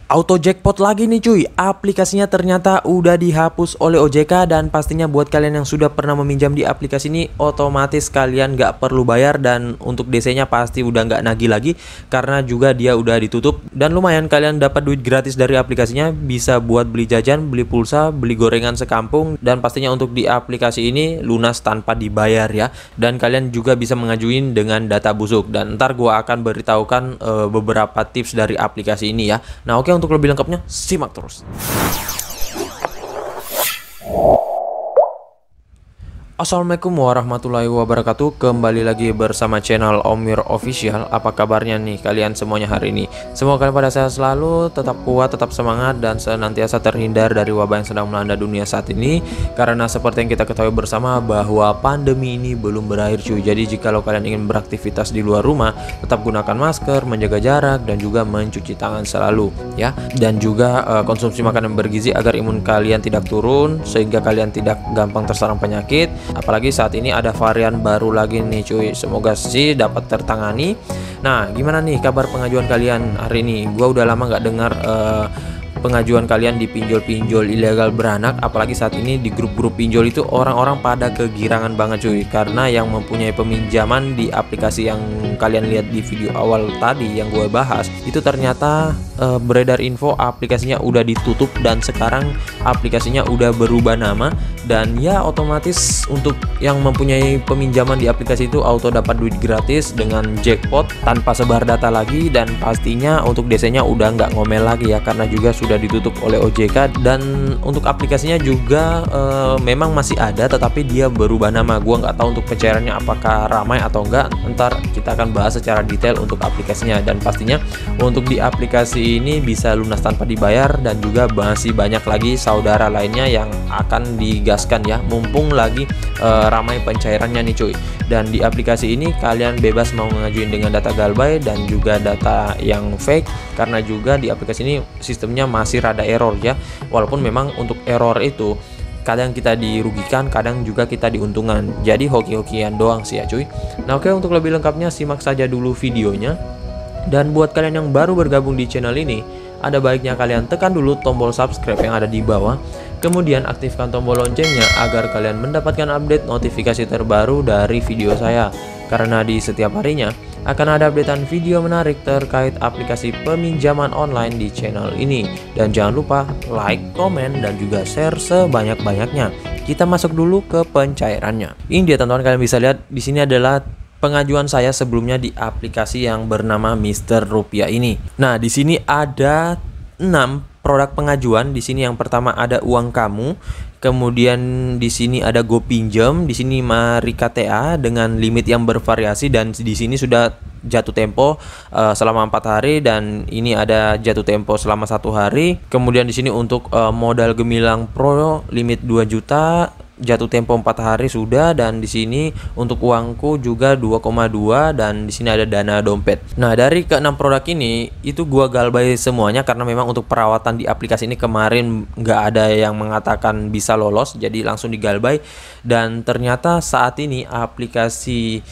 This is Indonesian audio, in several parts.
Auto jackpot lagi nih cuy, aplikasinya ternyata udah dihapus oleh OJK. Dan pastinya buat kalian yang sudah pernah meminjam di aplikasi ini, otomatis kalian nggak perlu bayar. Dan untuk DC-nya pasti udah nggak nagih lagi, karena juga dia udah ditutup. Dan lumayan kalian dapat duit gratis dari aplikasinya, bisa buat beli jajan, beli pulsa, beli gorengan sekampung. Dan pastinya untuk di aplikasi ini lunas tanpa dibayar ya. Dan kalian juga bisa mengajuin dengan data busuk. Dan ntar gua akan beritahukan beberapa tips dari aplikasi ini ya. Nah oke, untuk lebih lengkapnya simak terus. Assalamualaikum warahmatullahi wabarakatuh. Kembali lagi bersama channel Omir Official. Apa kabarnya nih kalian semuanya hari ini? Semoga kalian pada sehat selalu, tetap kuat, tetap semangat, dan senantiasa terhindar dari wabah yang sedang melanda dunia saat ini. Karena seperti yang kita ketahui bersama bahwa pandemi ini belum berakhir cuy. Jadi jikalau kalian ingin beraktivitas di luar rumah, tetap gunakan masker, menjaga jarak, dan juga mencuci tangan selalu ya. Dan juga konsumsi makanan bergizi agar imun kalian tidak turun, sehingga kalian tidak gampang terserang penyakit. Apalagi saat ini ada varian baru lagi nih cuy. Semoga sih dapat tertangani. Nah gimana nih kabar pengajuan kalian hari ini? Gua udah lama nggak dengar pengajuan kalian di pinjol-pinjol ilegal beranak. Apalagi saat ini di grup-grup pinjol itu orang-orang pada kegirangan banget cuy. Karena yang mempunyai peminjaman di aplikasi yang kalian lihat di video awal tadi yang gue bahas, itu ternyata beredar info aplikasinya udah ditutup. Dan sekarang aplikasinya udah berubah nama. Dan ya otomatis untuk yang mempunyai peminjaman di aplikasi itu auto dapat duit gratis dengan jackpot tanpa sebar data lagi. Dan pastinya untuk DC-nya udah nggak ngomel lagi ya, karena juga sudah ditutup oleh OJK. Dan untuk aplikasinya juga memang masih ada, tetapi dia berubah nama. Gua nggak tahu untuk pencairannya apakah ramai atau enggak. Ntar kita akan bahas secara detail untuk aplikasinya. Dan pastinya untuk di aplikasi ini bisa lunas tanpa dibayar. Dan juga masih banyak lagi saudara lainnya yang akan digaskan ya, mumpung lagi ramai pencairannya nih cuy. Dan di aplikasi ini kalian bebas mau ngajuin dengan data galbay dan juga data yang fake, karena juga di aplikasi ini sistemnya masih rada error ya. Walaupun memang untuk error itu kadang kita dirugikan, kadang juga kita diuntungkan. Jadi hoki-hokian doang sih ya cuy. Nah oke, untuk lebih lengkapnya simak saja dulu videonya. Dan buat kalian yang baru bergabung di channel ini, ada baiknya kalian tekan dulu tombol subscribe yang ada di bawah. Kemudian aktifkan tombol loncengnya agar kalian mendapatkan update notifikasi terbaru dari video saya. Karena di setiap harinya akan ada updatean video menarik terkait aplikasi peminjaman online di channel ini. Dan jangan lupa like, komen, dan juga share sebanyak-banyaknya. Kita masuk dulu ke pencairannya. Ini dia teman-teman, kalian bisa lihat di sini adalah pengajuan saya sebelumnya di aplikasi yang bernama Mister Rupiah ini. Nah, di sini ada 6 produk pengajuan. Di sini yang pertama ada uang kamu. Kemudian di sini ada GoPinjam, di sini Mari KTA dengan limit yang bervariasi. Dan di sini sudah jatuh tempo selama 4 hari, dan ini ada jatuh tempo selama 1 hari. Kemudian di sini untuk modal Gemilang Pro limit 2 juta, jatuh tempo 4 hari sudah. Dan di sini untuk uangku juga 2,2, dan di sini ada dana dompet. Nah, dari ke-6 produk ini itu gua galbay semuanya, karena memang untuk perawatan di aplikasi ini kemarin nggak ada yang mengatakan bisa lolos, jadi langsung digalbay. Dan ternyata saat ini aplikasi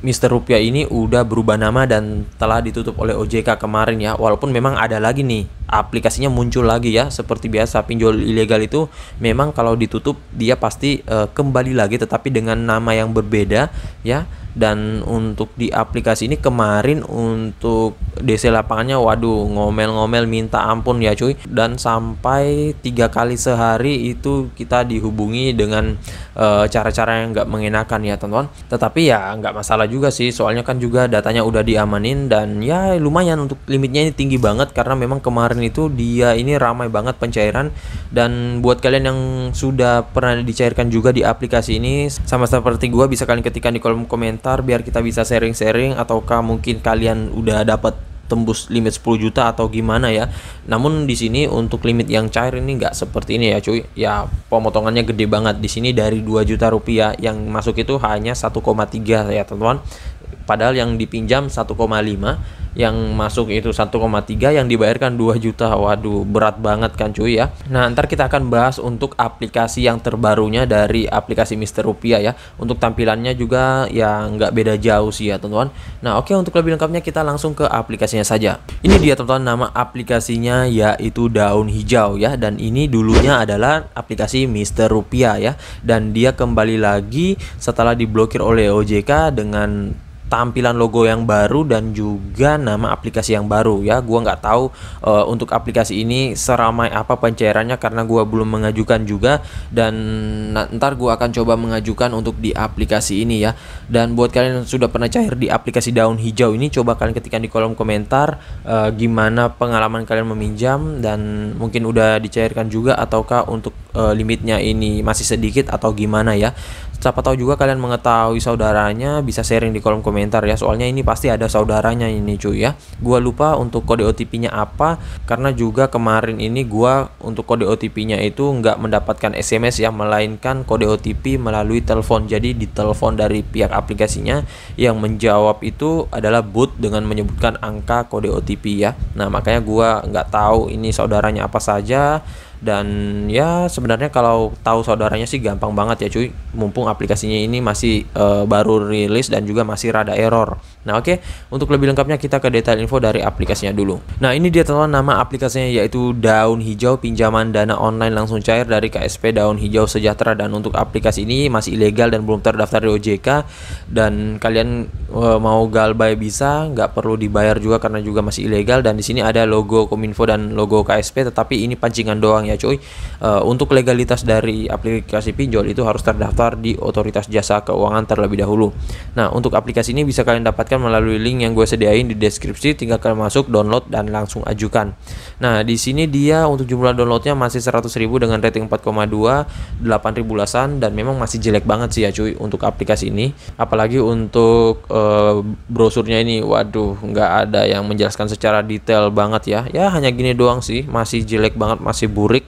Mister Rupiah ini udah berubah nama dan telah ditutup oleh OJK kemarin ya. Walaupun memang ada lagi nih aplikasinya muncul lagi ya. Seperti biasa pinjol ilegal itu memang kalau ditutup dia pasti kembali lagi, tetapi dengan nama yang berbeda ya. Dan untuk di aplikasi ini kemarin untuk DC lapangannya waduh ngomel-ngomel minta ampun ya cuy. Dan sampai 3 kali sehari itu kita dihubungi dengan cara-cara yang nggak mengenakan ya teman-teman. Tetapi ya nggak masalah juga sih, soalnya kan juga datanya udah diamanin. Dan ya lumayan untuk limitnya ini tinggi banget, karena memang kemarin itu dia ini ramai banget pencairan. Dan buat kalian yang sudah pernah dicairkan juga di aplikasi ini, sama seperti gua, bisa kalian ketikkan di kolom komentar biar kita bisa sharing-sharing, ataukah mungkin kalian udah dapat tembus limit 10 juta atau gimana ya. Namun di sini untuk limit yang cair ini nggak seperti ini ya cuy. Ya pemotongannya gede banget. Di sini dari 2 juta rupiah yang masuk itu hanya 1,3 ya teman-teman. padahal yang dipinjam 1,5, yang masuk itu 1,3, yang dibayarkan 2 juta. Waduh, berat banget kan cuy ya. Nah, ntar kita akan bahas untuk aplikasi yang terbarunya dari aplikasi Mister Rupiah ya. Untuk tampilannya juga ya nggak beda jauh sih ya teman-teman. Nah, oke, untuk lebih lengkapnya kita langsung ke aplikasinya saja. Ini dia teman-teman, nama aplikasinya yaitu Daun Hijau ya, dan ini dulunya adalah aplikasi Mister Rupiah ya, dan dia kembali lagi setelah diblokir oleh OJK dengan tampilan logo yang baru dan juga nama aplikasi yang baru ya. Gua nggak tahu untuk aplikasi ini seramai apa pencairannya karena gua belum mengajukan juga, dan ntar gua akan coba mengajukan untuk di aplikasi ini ya. Dan buat kalian yang sudah pernah cair di aplikasi Daun Hijau ini, coba kalian ketikkan di kolom komentar gimana pengalaman kalian meminjam, dan mungkin udah dicairkan juga ataukah untuk limitnya ini masih sedikit atau gimana ya. Siapa tahu juga kalian mengetahui saudaranya, bisa sharing di kolom komentar ya. Soalnya ini pasti ada saudaranya ini cuy ya. Gua lupa untuk kode OTP-nya apa, karena juga kemarin ini gua untuk kode OTP-nya itu nggak mendapatkan SMS ya, melainkan kode OTP melalui telepon. Jadi di telepon dari pihak aplikasinya yang menjawab itu adalah bot dengan menyebutkan angka kode OTP ya. Nah, makanya gua nggak tahu ini saudaranya apa saja. Dan ya sebenarnya kalau tahu saudaranya sih gampang banget ya cuy, mumpung aplikasinya ini masih baru rilis dan juga masih rada error. Nah oke, untuk lebih lengkapnya kita ke detail info dari aplikasinya dulu. Nah ini dia teman-teman, nama aplikasinya yaitu Daun Hijau, pinjaman dana online langsung cair dari KSP Daun Hijau Sejahtera. Dan untuk aplikasi ini masih ilegal dan belum terdaftar di OJK, dan kalian mau galbay bisa, nggak perlu dibayar juga karena juga masih ilegal. Dan di sini ada logo Kominfo dan logo KSP, tetapi ini pancingan doang ya cuy. Untuk legalitas dari aplikasi pinjol itu harus terdaftar di Otoritas Jasa Keuangan terlebih dahulu. Nah untuk aplikasi ini bisa kalian dapatkan melalui link yang gue sediain di deskripsi, tinggal kalian masuk, download, dan langsung ajukan. Nah di sini dia untuk jumlah downloadnya masih 100.000 dengan rating 4,2, 8.000 ulasan, dan memang masih jelek banget sih ya cuy untuk aplikasi ini. Apalagi untuk brosurnya ini, waduh, nggak ada yang menjelaskan secara detail banget ya. Ya hanya gini doang sih, masih jelek banget, masih burik.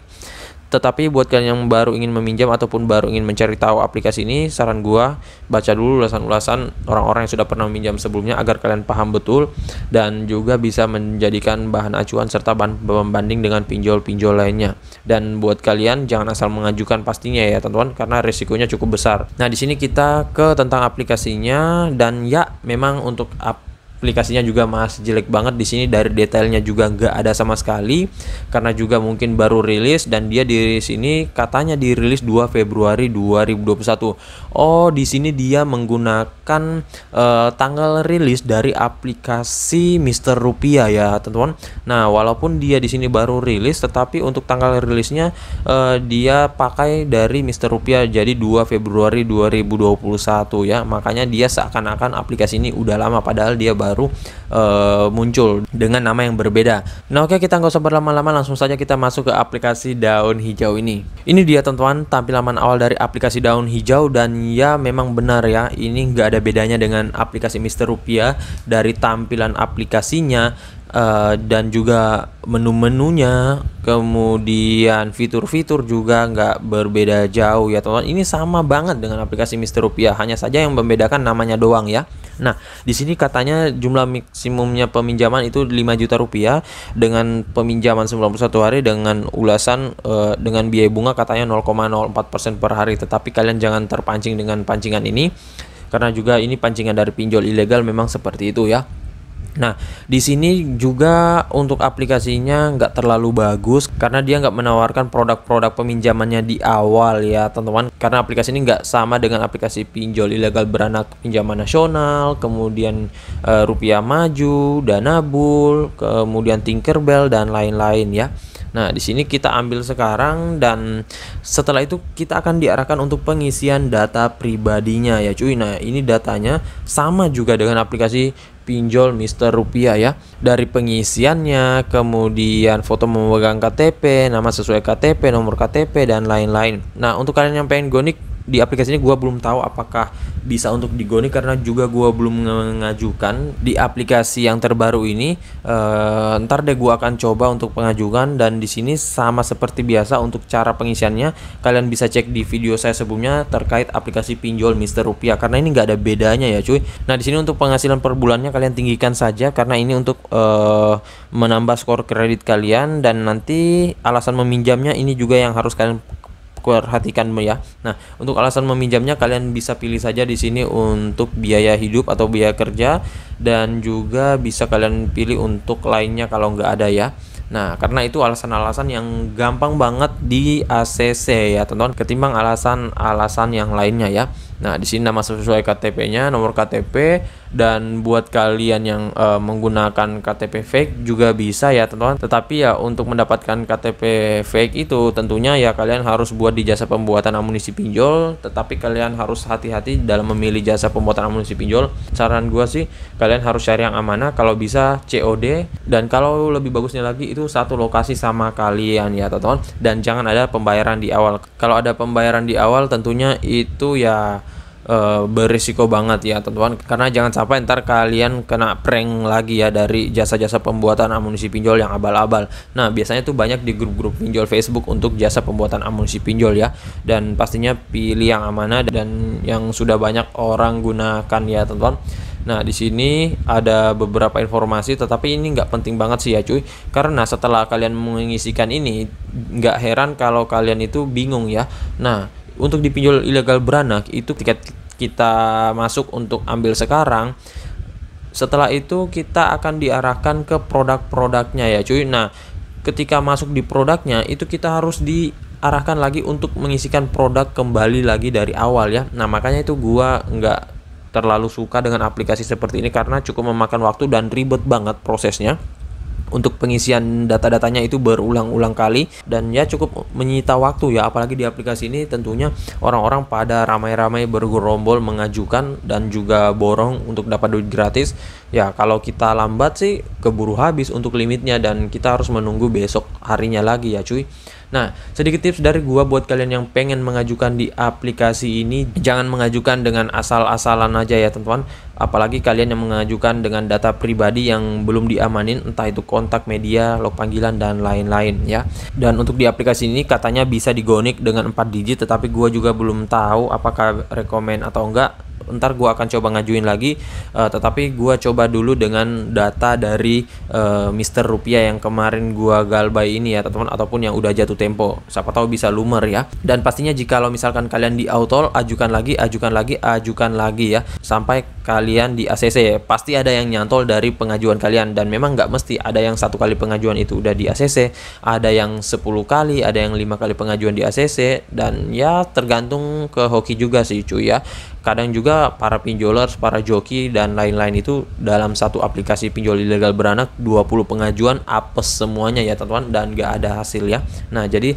Tetapi buat kalian yang baru ingin meminjam ataupun baru ingin mencari tahu aplikasi ini, saran gua baca dulu ulasan-ulasan orang-orang yang sudah pernah meminjam sebelumnya agar kalian paham betul dan juga bisa menjadikan bahan acuan serta bahan pembanding dengan pinjol-pinjol lainnya. Dan buat kalian jangan asal mengajukan pastinya ya teman-teman, karena risikonya cukup besar. Nah di sini kita ke tentang aplikasinya, dan ya memang untuk aplikasinya juga masih jelek banget. Di sini dari detailnya juga nggak ada sama sekali karena juga mungkin baru rilis, dan dia di sini katanya dirilis 2 Februari 2021. Oh, di sini dia menggunakan tanggal rilis dari aplikasi Mister Rupiah ya, teman-teman. Nah, walaupun dia di sini baru rilis, tetapi untuk tanggal rilisnya dia pakai dari Mister Rupiah, jadi 2 Februari 2021 ya. Makanya dia seakan-akan aplikasi ini udah lama, padahal dia baru muncul dengan nama yang berbeda. Nah oke, kita nggak usah berlama-lama, langsung saja kita masuk ke aplikasi Daun Hijau ini. Ini dia teman-teman tampilan awal dari aplikasi Daun Hijau, dan ya memang benar ya, ini nggak ada bedanya dengan aplikasi Mister Rupiah dari tampilan aplikasinya, dan juga menu-menunya, kemudian fitur-fitur juga nggak berbeda jauh ya teman-teman. Ini sama banget dengan aplikasi Mister Rupiah, hanya saja yang membedakan namanya doang ya. Nah, di sini katanya jumlah maksimumnya peminjaman itu 5 juta rupiah dengan peminjaman 91 hari dengan ulasan dengan biaya bunga katanya 0,04% per hari. Tetapi kalian jangan terpancing dengan pancingan ini, karena juga ini pancingan dari pinjol ilegal, memang seperti itu ya. Nah, di sini juga untuk aplikasinya nggak terlalu bagus karena dia nggak menawarkan produk-produk peminjamannya di awal ya teman-teman. Karena aplikasi ini nggak sama dengan aplikasi pinjol ilegal beranak pinjaman nasional, kemudian Rupiah Maju, Danabul, kemudian Tinkerbell dan lain-lain ya. Nah, di sini kita ambil sekarang, dan setelah itu kita akan diarahkan untuk pengisian data pribadinya ya cuy. Nah, ini datanya sama juga dengan aplikasi pinjol Mister Rupiah ya. Dari pengisiannya, kemudian foto memegang KTP, nama sesuai KTP, nomor KTP, dan lain-lain. Nah, untuk kalian yang pengen gonik di aplikasi ini gua belum tahu apakah bisa untuk digoni karena juga gua belum mengajukan di aplikasi yang terbaru ini. Ntar deh gua akan coba untuk pengajukan, dan di sini sama seperti biasa untuk cara pengisiannya kalian bisa cek di video saya sebelumnya terkait aplikasi pinjol Mister Rupiah, karena ini nggak ada bedanya ya cuy. Nah di sini untuk penghasilan per bulannya kalian tinggikan saja karena ini untuk menambah skor kredit kalian, dan nanti alasan meminjamnya ini juga yang harus kalian perhatikan ya. Nah, untuk alasan meminjamnya kalian bisa pilih saja di sini untuk biaya hidup atau biaya kerja, dan juga bisa kalian pilih untuk lainnya kalau nggak ada ya. Nah, karena itu alasan-alasan yang gampang banget di ACC ya teman-teman, ketimbang alasan-alasan yang lainnya ya. Nah, di sini nama sesuai KTP-nya, nomor KTP, dan buat kalian yang menggunakan KTP fake juga bisa ya teman-teman. Tetapi ya untuk mendapatkan KTP fake itu tentunya ya kalian harus buat di jasa pembuatan amunisi pinjol, tetapi kalian harus hati-hati dalam memilih jasa pembuatan amunisi pinjol. Saran gua sih kalian harus cari yang amanah, kalau bisa COD, dan kalau lebih bagusnya lagi itu satu lokasi sama kalian ya teman-teman, dan jangan ada pembayaran di awal. Kalau ada pembayaran di awal tentunya itu ya berisiko banget ya teman-teman, karena jangan sampai ntar kalian kena prank lagi ya dari jasa-jasa pembuatan amunisi pinjol yang abal-abal. Nah biasanya tuh banyak di grup-grup pinjol Facebook untuk jasa pembuatan amunisi pinjol ya, dan pastinya pilih yang amanah dan yang sudah banyak orang gunakan ya teman-teman. Nah di sini ada beberapa informasi, tetapi ini nggak penting banget sih ya cuy, karena setelah kalian mengisikan ini nggak heran kalau kalian itu bingung ya. Nah untuk di pinjol ilegal beranak itu tiket kita masuk untuk ambil sekarang, setelah itu kita akan diarahkan ke produk-produknya ya cuy. Nah ketika masuk di produknya itu kita harus diarahkan lagi untuk mengisikan produk kembali lagi dari awal ya. Nah makanya itu gua nggak terlalu suka dengan aplikasi seperti ini karena cukup memakan waktu dan ribet banget prosesnya. Untuk pengisian data-datanya itu berulang-ulang kali, dan ya cukup menyita waktu ya, apalagi di aplikasi ini tentunya orang-orang pada ramai-ramai bergerombol mengajukan dan juga borong untuk dapat duit gratis ya. Kalau kita lambat sih keburu habis untuk limitnya, dan kita harus menunggu besok harinya lagi ya cuy. Nah, sedikit tips dari gua buat kalian yang pengen mengajukan di aplikasi ini, jangan mengajukan dengan asal-asalan aja ya teman-teman. Apalagi kalian yang mengajukan dengan data pribadi yang belum diamanin, entah itu kontak media, log panggilan, dan lain-lain ya. Dan untuk di aplikasi ini katanya bisa digonik dengan 4 digit, tetapi gua juga belum tahu apakah rekomen atau enggak. Ntar gua akan coba ngajuin lagi, tetapi gua coba dulu dengan data dari Mister Rupiah yang kemarin gua galbay ini ya teman-teman, ataupun yang udah jatuh tempo, siapa tahu bisa lumer ya. Dan pastinya jika misalkan kalian di autol, ajukan lagi ya sampai kalian di ACC ya. Pasti ada yang nyantol dari pengajuan kalian, dan memang nggak mesti ada yang 1 kali pengajuan itu udah di ACC, ada yang 10 kali, ada yang 5 kali pengajuan di ACC, dan ya tergantung ke hoki juga sih cuy ya. Kadang juga para pinjolers, para joki, dan lain-lain itu dalam satu aplikasi pinjol ilegal beranak 20 pengajuan apes semuanya ya teman-teman, dan gak ada hasil ya. Nah jadi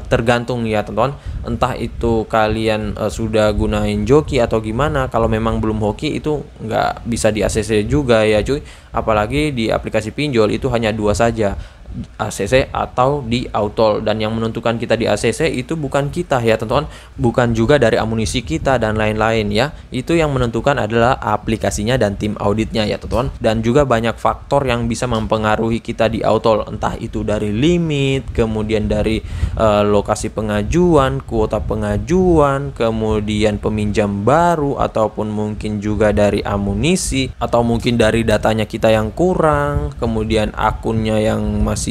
tergantung ya teman-teman, entah itu kalian sudah gunain joki atau gimana. Kalau memang belum hoki itu nggak bisa di ACC juga ya cuy, apalagi di aplikasi pinjol itu hanya 2 saja, ACC atau di autol, dan yang menentukan kita di ACC itu bukan kita ya teman-teman, bukan juga dari amunisi kita dan lain-lain ya. Itu yang menentukan adalah aplikasinya dan tim auditnya ya teman-teman. Dan juga banyak faktor yang bisa mempengaruhi kita di autol, entah itu dari limit, kemudian dari lokasi pengajuan, kuota pengajuan, kemudian peminjam baru, ataupun mungkin juga dari amunisi, atau mungkin dari datanya kita yang kurang, kemudian akunnya yang masih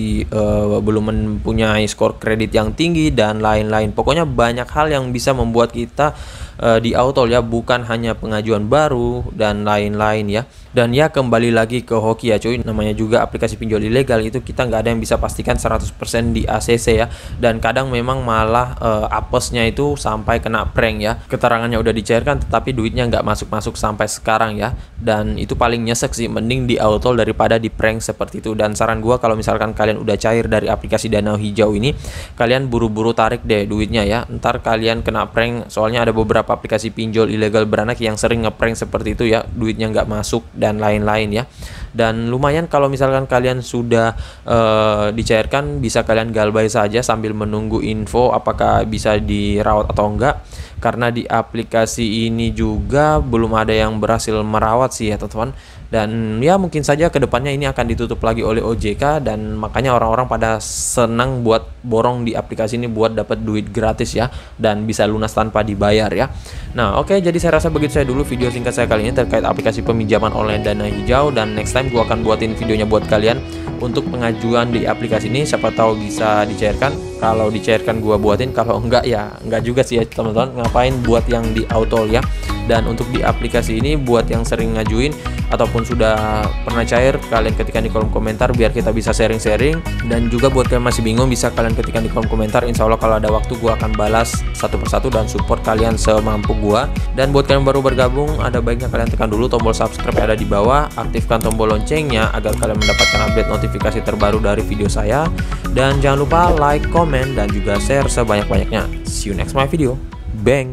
belum mempunyai skor kredit yang tinggi, dan lain-lain. Pokoknya banyak hal yang bisa membuat kita di autol ya, bukan hanya pengajuan baru dan lain-lain ya. Dan ya kembali lagi ke hoki ya cuy, namanya juga aplikasi pinjol ilegal, itu kita nggak ada yang bisa pastikan 100% di ACC ya. Dan kadang memang malah apesnya itu sampai kena prank ya, keterangannya udah dicairkan tetapi duitnya nggak masuk-masuk sampai sekarang ya. Dan itu paling nyesek sih, mending di autol daripada di prank seperti itu. Dan saran gua kalau misalkan kalian udah cair dari aplikasi Danau Hijau ini, kalian buru-buru tarik deh duitnya ya, ntar kalian kena prank. Soalnya ada beberapa aplikasi pinjol ilegal beranak yang sering ngeprank seperti itu ya, duitnya nggak masuk dan lain-lain ya. Dan lumayan kalau misalkan kalian sudah dicairkan, bisa kalian galbay saja sambil menunggu info apakah bisa dirawat atau enggak, karena di aplikasi ini juga belum ada yang berhasil merawat sih ya teman-teman. Dan ya mungkin saja kedepannya ini akan ditutup lagi oleh OJK, dan makanya orang-orang pada senang buat borong di aplikasi ini buat dapat duit gratis ya, dan bisa lunas tanpa dibayar ya. Nah oke, jadi saya rasa begitu saya dulu video singkat saya kali ini terkait aplikasi peminjaman online Dana Hijau, dan next time gua akan buatin videonya buat kalian untuk pengajuan di aplikasi ini, siapa tahu bisa dicairkan. Kalau dicairkan gua buatin, kalau enggak ya enggak juga sih ya teman-teman, ngapain buat yang di auto ya. Dan untuk di aplikasi ini buat yang sering ngajuin ataupun sudah pernah cair, kalian ketikkan di kolom komentar biar kita bisa sharing-sharing. Dan juga buat kalian masih bingung, bisa kalian ketikkan di kolom komentar, insya Allah kalau ada waktu gua akan balas satu persatu dan support kalian semampu gua. Dan buat kalian baru bergabung, ada baiknya kalian tekan dulu tombol subscribe yang ada di bawah, aktifkan tombol loncengnya agar kalian mendapatkan update notifikasi terbaru dari video saya. Dan jangan lupa like, comment, dan juga share sebanyak-banyaknya. See you next my video. Bang.